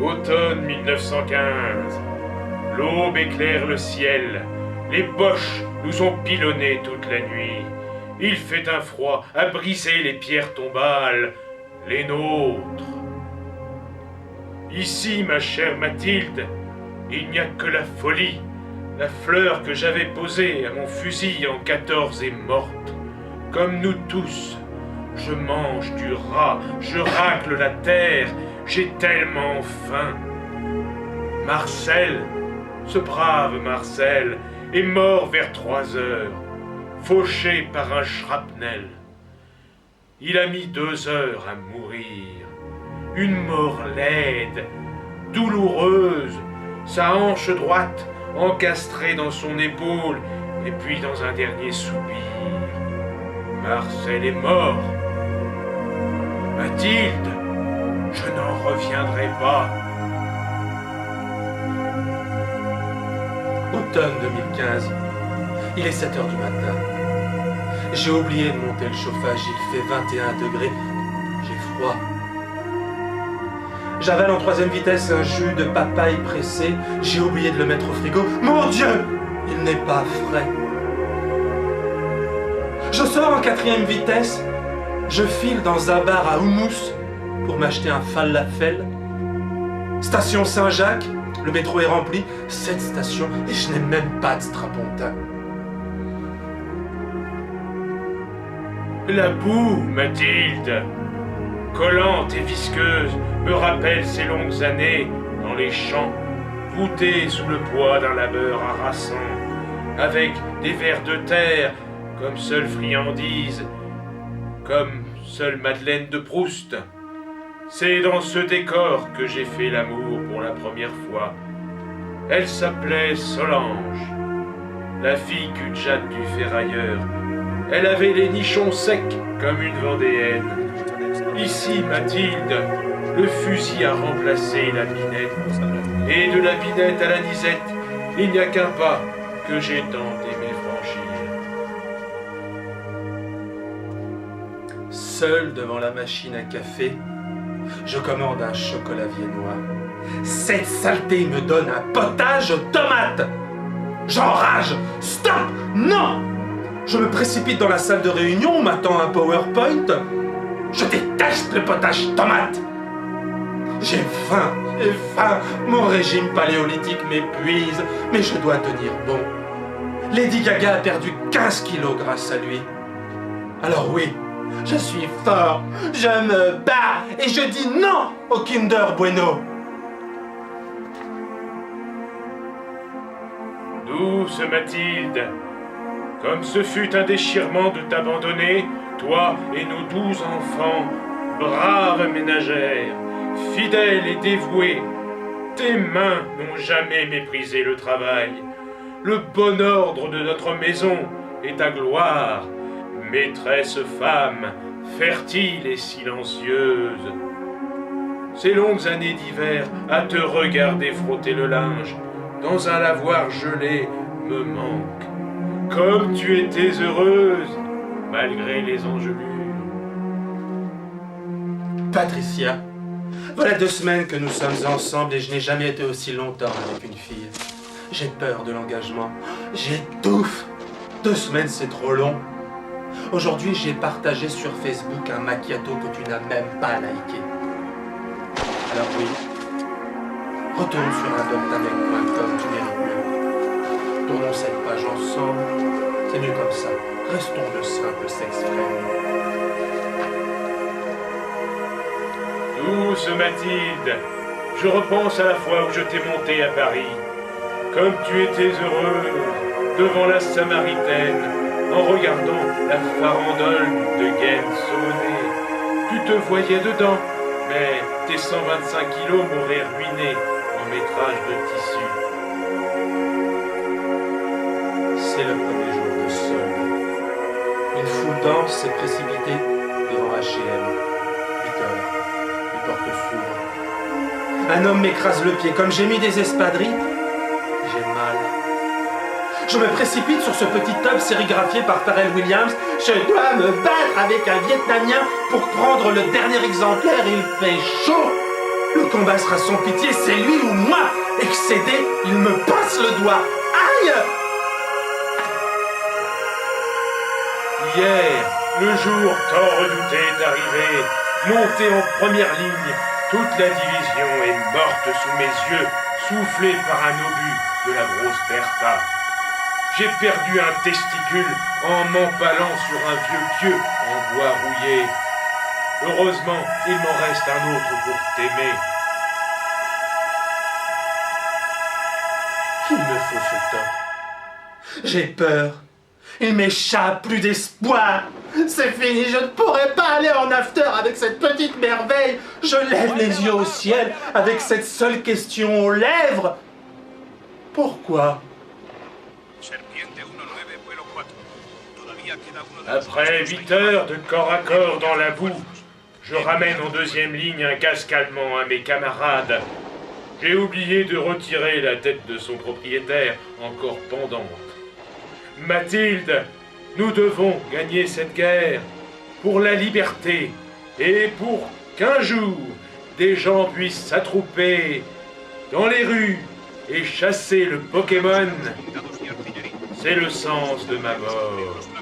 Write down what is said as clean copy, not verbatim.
Automne 1915. L'aube éclaire le ciel. Les Boches nous ont pilonnés toute la nuit. Il fait un froid à briser les pierres tombales, les nôtres. Ici, ma chère Mathilde, il n'y a que la folie. La fleur que j'avais posée à mon fusil en 14 est morte. Comme nous tous, je mange du rat, je racle la terre, j'ai tellement faim. Marcel, ce brave Marcel, est mort vers 3 heures, fauché par un shrapnel. Il a mis 2 heures à mourir. Une mort laide, douloureuse, sa hanche droite encastrée dans son épaule, et puis dans un dernier soupir. Marcel est mort. Mathilde, je n'en reviendrai pas. Automne 2015. Il est 7 heures du matin. J'ai oublié de monter le chauffage, il fait 21 degrés. J'ai froid. J'avale en 3e vitesse un jus de papaye pressé. J'ai oublié de le mettre au frigo. Mon Dieu! Il n'est pas frais. Je sors en 4e vitesse. Je file dans un bar à houmous pour m'acheter un falafel. Station Saint-Jacques. Le métro est rempli. 7 stations et je n'ai même pas de strapontin. La boue, Mathilde, collante et visqueuse, me rappelle ces longues années dans les champs, voûtées sous le poids d'un labeur harassant, avec des vers de terre comme seule friandise, comme seule Madeleine de Proust. C'est dans ce décor que j'ai fait l'amour pour la première fois. Elle s'appelait Solange, la fille cul-de-jatte du ferrailleur. Elle avait les nichons secs comme une vendéenne. Ici, Mathilde, le fusil a remplacé la binette. Et de la binette à la disette, il n'y a qu'un pas que j'ai tant aimé franchir. Seul devant la machine à café, je commande un chocolat viennois. Cette saleté me donne un potage aux tomates. J'enrage. Stop! Non! Je me précipite dans la salle de réunion, on m'attend un PowerPoint. Je déteste le potage tomate. J'ai faim. Mon régime paléolithique m'épuise, mais je dois tenir bon. Lady Gaga a perdu 15 kilos grâce à lui. Alors oui, je suis fort, je me bats et je dis non au Kinder Bueno. Douce Mathilde, comme ce fut un déchirement de t'abandonner, toi et nos 12 enfants, braves ménagères, fidèles et dévouées, tes mains n'ont jamais méprisé le travail. Le bon ordre de notre maison est ta gloire, maîtresse femme, fertile et silencieuse. Ces longues années d'hiver à te regarder frotter le linge dans un lavoir gelé me manquent. Comme tu étais heureuse, malgré les engelures. Patricia, voilà 2 semaines que nous sommes ensemble et je n'ai jamais été aussi longtemps avec une fille. J'ai peur de l'engagement, j'étouffe. 2 semaines, c'est trop long. Aujourd'hui, j'ai partagé sur Facebook un macchiato que tu n'as même pas liké. Alors oui, retourne sur adoptamec.com, tu mérites mieux. Tournons cette page ensemble, c'est mieux comme ça. Restons de simples sex friends. Douce Mathilde, je repense à la fois où je t'ai montée à Paris. Comme tu étais heureuse devant la Samaritaine, en regardant la farandole de Gaines Saumonée. Tu te voyais dedans, mais tes 125 kilos m'auraient ruiné en métrage de tissu. C'est le premier jour de solde. Une foule dense s'est précipitée devant H&M. 8 heures, les portes s'ouvrent. Un homme m'écrase le pied. Comme j'ai mis des espadrilles, j'ai mal. Je me précipite sur ce petit tube sérigraphié par Pharrell Williams. Je dois me battre avec un Vietnamien pour prendre le dernier exemplaire. Il fait chaud. Le combat sera sans pitié, c'est lui ou moi. Excédé, il me passe le doigt. Aïe! Hier, le jour tant redouté est arrivé. Monté en première ligne, toute la division est morte sous mes yeux, soufflée par un obus de la grosse Bertha. J'ai perdu un testicule en m'empalant sur un vieux pieu en bois rouillé. Heureusement, il m'en reste un autre pour t'aimer. Il me faut ce top. J'ai peur. Il m'échappe, plus d'espoir. C'est fini, je ne pourrai pas aller en after avec cette petite merveille. Je lève les yeux au ciel avec cette seule question aux lèvres. Pourquoi? Après 8 heures de corps à corps dans la boue, je ramène en deuxième ligne un casque allemand à mes camarades. J'ai oublié de retirer la tête de son propriétaire, encore pendante. Mathilde, nous devons gagner cette guerre pour la liberté et pour qu'un jour, des gens puissent s'attrouper dans les rues et chasser le Pokémon. C'est le sens de ma mort.